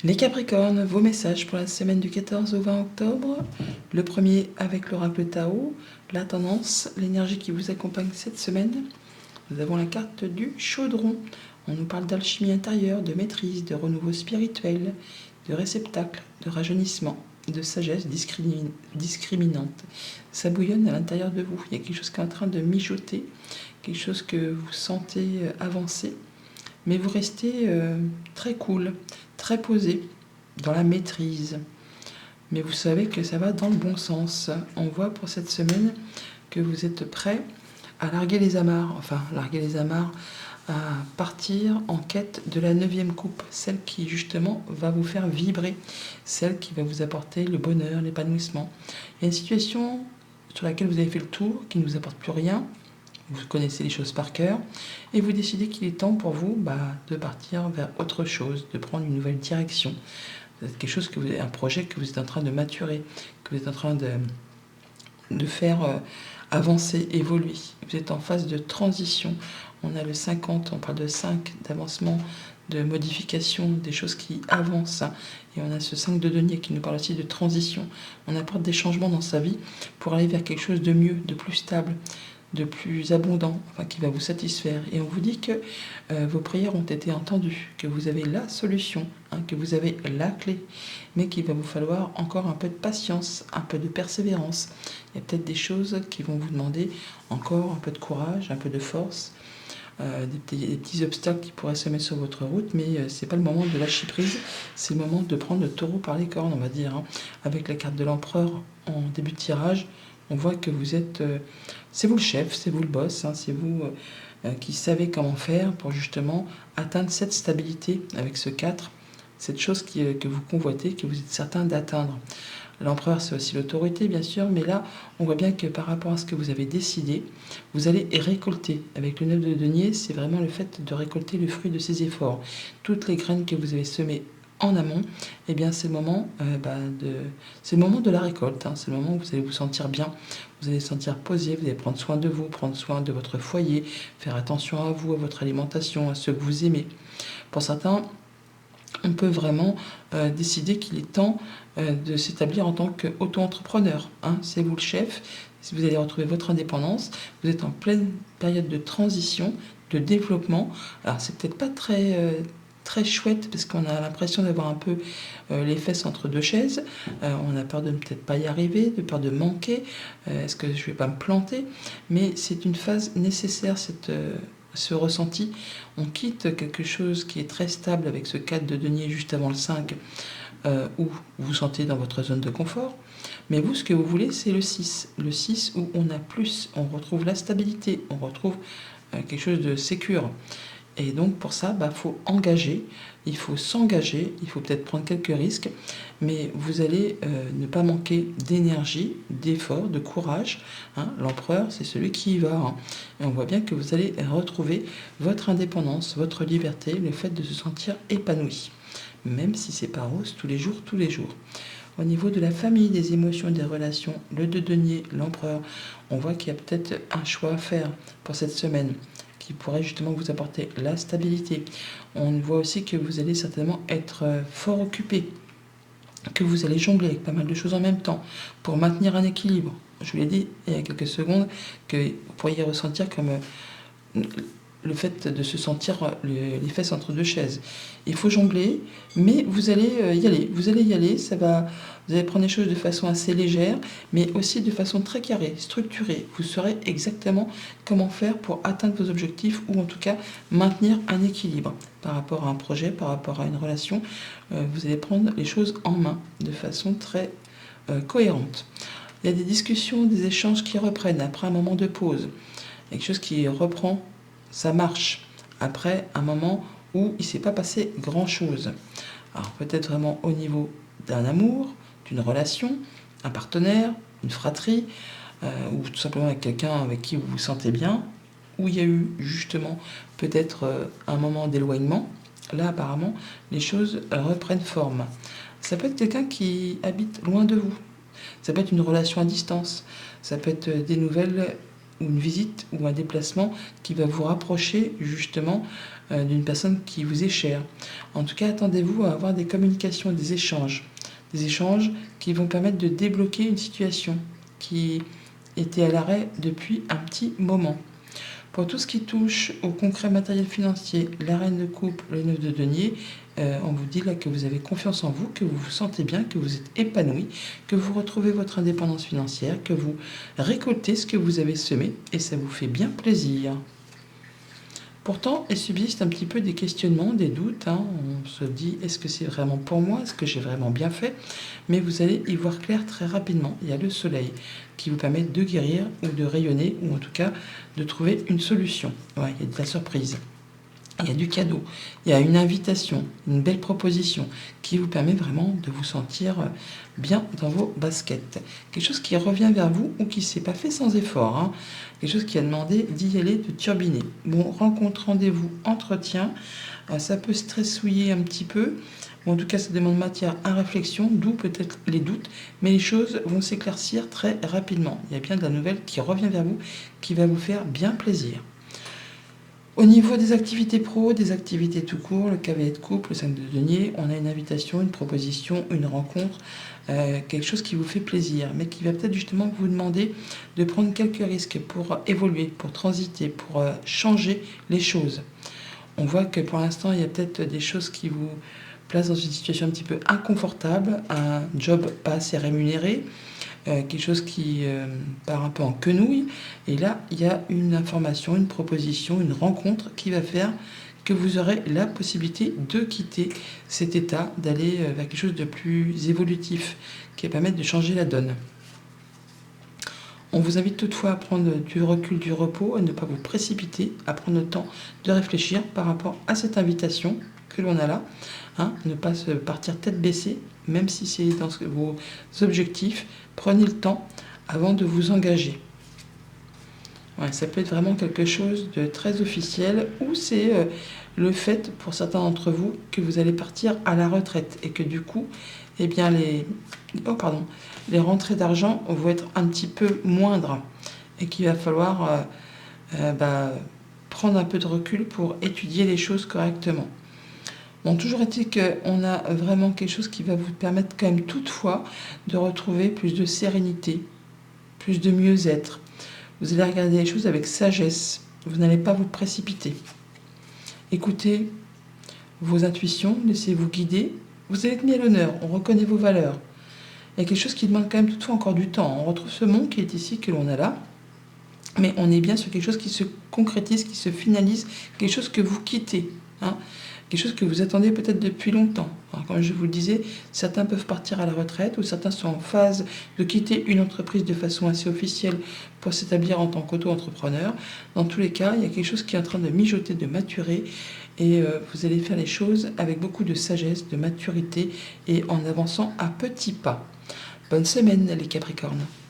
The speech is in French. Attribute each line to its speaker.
Speaker 1: Les Capricornes, vos messages pour la semaine du 14 au 20 octobre. Le premier avec l'oracle Tao, la tendance, l'énergie qui vous accompagne cette semaine. Nous avons la carte du chaudron. On nous parle d'alchimie intérieure, de maîtrise, de renouveau spirituel, de réceptacle, de rajeunissement, de sagesse discriminante. Ça bouillonne à l'intérieur de vous. Il y a quelque chose qui est en train de mijoter, quelque chose que vous sentez avancer. Mais vous restez très cool, très posé, dans la maîtrise. Mais vous savez que ça va dans le bon sens. On voit pour cette semaine que vous êtes prêt à larguer les amarres, à partir en quête de la 9e coupe, celle qui justement va vous faire vibrer, celle qui va vous apporter le bonheur, l'épanouissement. Il y a une situation sur laquelle vous avez fait le tour, qui ne vous apporte plus rien, vous connaissez les choses par cœur, et vous décidez qu'il est temps pour vous de partir vers autre chose, de prendre une nouvelle direction. C'est quelque chose un projet que vous êtes en train de maturer, que vous êtes en train de faire avancer, évoluer. Vous êtes en phase de transition. On a le 50, on parle de 5 d'avancement, de modification, des choses qui avancent. Et on a ce 5 de denier qui nous parle aussi de transition. On apporte des changements dans sa vie pour aller vers quelque chose de mieux, de plus stable, de plus abondant, qui va vous satisfaire. Et on vous dit que vos prières ont été entendues, que vous avez la solution, que vous avez la clé, mais qu'il va vous falloir encore un peu de patience, un peu de persévérance. Il y a peut-être des choses qui vont vous demander encore un peu de courage, un peu de force, des petits obstacles qui pourraient se mettre sur votre route, mais c'est pas le moment de lâcher prise, c'est le moment de prendre le taureau par les cornes, on va dire. Avec la carte de l'empereur en début de tirage, on voit que vous êtes... c'est vous le chef, c'est vous le boss, c'est vous qui savez comment faire pour justement atteindre cette stabilité avec ce 4, cette chose que vous convoitez, que vous êtes certain d'atteindre. L'empereur, c'est aussi l'autorité, bien sûr, mais là, on voit bien que par rapport à ce que vous avez décidé, vous allez récolter. Avec le 9 de denier, c'est vraiment le fait de récolter le fruit de ces efforts. Toutes les graines que vous avez semées en amont, eh bien c'est le moment c'est le moment de la récolte, c'est le moment où vous allez vous sentir bien, vous allez vous sentir posé, vous allez prendre soin de vous, prendre soin de votre foyer, faire attention à vous, à votre alimentation, à ce que vous aimez. Pour certains, on peut vraiment décider qu'il est temps de s'établir en tant qu'auto-entrepreneur. C'est vous le chef, si vous allez retrouver votre indépendance, vous êtes en pleine période de transition, de développement. Alors c'est peut-être pas très chouette parce qu'on a l'impression d'avoir un peu les fesses entre deux chaises. On a peur de ne peut-être pas y arriver, de peur de manquer. Est-ce que je vais pas me planter? Mais c'est une phase nécessaire, ce ressenti. On quitte quelque chose qui est très stable avec ce 4 de denier juste avant le 5, où vous vous sentez dans votre zone de confort. Mais vous, ce que vous voulez, c'est le 6. Le 6 où on a plus, on retrouve la stabilité, on retrouve quelque chose de sécure. Et donc pour ça, faut engager, il faut s'engager, il faut peut-être prendre quelques risques, mais vous allez ne pas manquer d'énergie, d'effort, de courage. L'empereur, c'est celui qui y va. Et on voit bien que vous allez retrouver votre indépendance, votre liberté, le fait de se sentir épanoui, même si c'est pas rose tous les jours, tous les jours. Au niveau de la famille, des émotions, des relations, le 2 denier, l'empereur, on voit qu'il y a peut-être un choix à faire pour cette semaine qui pourrait justement vous apporter la stabilité. On voit aussi que vous allez certainement être fort occupé, que vous allez jongler avec pas mal de choses en même temps pour maintenir un équilibre. Je vous l'ai dit il y a quelques secondes que vous pourriez ressentir comme le fait de se sentir les fesses entre deux chaises. Il faut jongler, mais vous allez y aller. Vous allez y aller, vous allez prendre les choses de façon assez légère, mais aussi de façon très carrée, structurée. Vous saurez exactement comment faire pour atteindre vos objectifs ou en tout cas maintenir un équilibre par rapport à un projet, par rapport à une relation. Vous allez prendre les choses en main de façon très cohérente. Il y a des discussions, des échanges qui reprennent après un moment de pause. Il y a quelque chose qui reprend sa marche après un moment où il ne s'est pas passé grand-chose. Alors peut-être vraiment au niveau d'un amour, d'une relation, un partenaire, une fratrie, ou tout simplement avec quelqu'un avec qui vous vous sentez bien, où il y a eu justement peut-être un moment d'éloignement. Là apparemment les choses reprennent forme. Ça peut être quelqu'un qui habite loin de vous. Ça peut être une relation à distance. Ça peut être des nouvelles ou une visite ou un déplacement qui va vous rapprocher justement d'une personne qui vous est chère. En tout cas, attendez-vous à avoir des communications, des échanges qui vont permettre de débloquer une situation qui était à l'arrêt depuis un petit moment. Pour tout ce qui touche au concret matériel financier, la reine de coupe, le 9 de denier, on vous dit là que vous avez confiance en vous, que vous vous sentez bien, que vous êtes épanoui, que vous retrouvez votre indépendance financière, que vous récoltez ce que vous avez semé et ça vous fait bien plaisir. Pourtant, il subsiste un petit peu des questionnements, des doutes. On se dit, est-ce que c'est vraiment pour moi? Est-ce que j'ai vraiment bien fait? Mais vous allez y voir clair très rapidement. Il y a le soleil qui vous permet de guérir ou de rayonner, ou en tout cas de trouver une solution. Ouais, il y a de la surprise. Il y a du cadeau, il y a une invitation, une belle proposition qui vous permet vraiment de vous sentir bien dans vos baskets. Quelque chose qui revient vers vous ou qui ne s'est pas fait sans effort. Quelque chose qui a demandé d'y aller, de turbiner. Bon, rencontre, rendez-vous, entretien, ça peut stressouiller un petit peu. Bon, en tout cas, ça demande matière à réflexion, d'où peut-être les doutes, mais les choses vont s'éclaircir très rapidement. Il y a bien de la nouvelle qui revient vers vous, qui va vous faire bien plaisir. Au niveau des activités pro, des activités tout court, le cavalier de couple, le 5 de denier, on a une invitation, une proposition, une rencontre, quelque chose qui vous fait plaisir, mais qui va peut-être justement vous demander de prendre quelques risques pour évoluer, pour transiter, pour changer les choses. On voit que pour l'instant, il y a peut-être des choses qui vous placent dans une situation un petit peu inconfortable, un job pas assez rémunéré, quelque chose qui part un peu en quenouille. Et là, il y a une information, une proposition, une rencontre qui va faire que vous aurez la possibilité de quitter cet état, d'aller vers quelque chose de plus évolutif, qui va permettre de changer la donne. On vous invite toutefois à prendre du recul, du repos, à ne pas vous précipiter, à prendre le temps de réfléchir par rapport à cette invitation que l'on a là. Ne pas se partir tête baissée, même si c'est dans vos objectifs. Prenez le temps avant de vous engager. Ouais, ça peut être vraiment quelque chose de très officiel ou c'est le fait pour certains d'entre vous que vous allez partir à la retraite et que du coup, eh bien les rentrées d'argent vont être un petit peu moindres et qu'il va falloir prendre un peu de recul pour étudier les choses correctement. Bon, toujours est-il qu'on a vraiment quelque chose qui va vous permettre quand même toutefois de retrouver plus de sérénité, plus de mieux-être. Vous allez regarder les choses avec sagesse. Vous n'allez pas vous précipiter. Écoutez vos intuitions, laissez-vous guider. Vous allez être mis à l'honneur, on reconnaît vos valeurs. Il y a quelque chose qui demande quand même toutefois encore du temps. On retrouve ce monde qui est ici, que l'on a là. Mais on est bien sur quelque chose qui se concrétise, qui se finalise, quelque chose que vous quittez. Quelque chose que vous attendez peut-être depuis longtemps. Alors, comme je vous le disais, certains peuvent partir à la retraite ou certains sont en phase de quitter une entreprise de façon assez officielle pour s'établir en tant qu'auto-entrepreneur. Dans tous les cas, il y a quelque chose qui est en train de mijoter, de maturer et vous allez faire les choses avec beaucoup de sagesse, de maturité et en avançant à petits pas. Bonne semaine les Capricornes.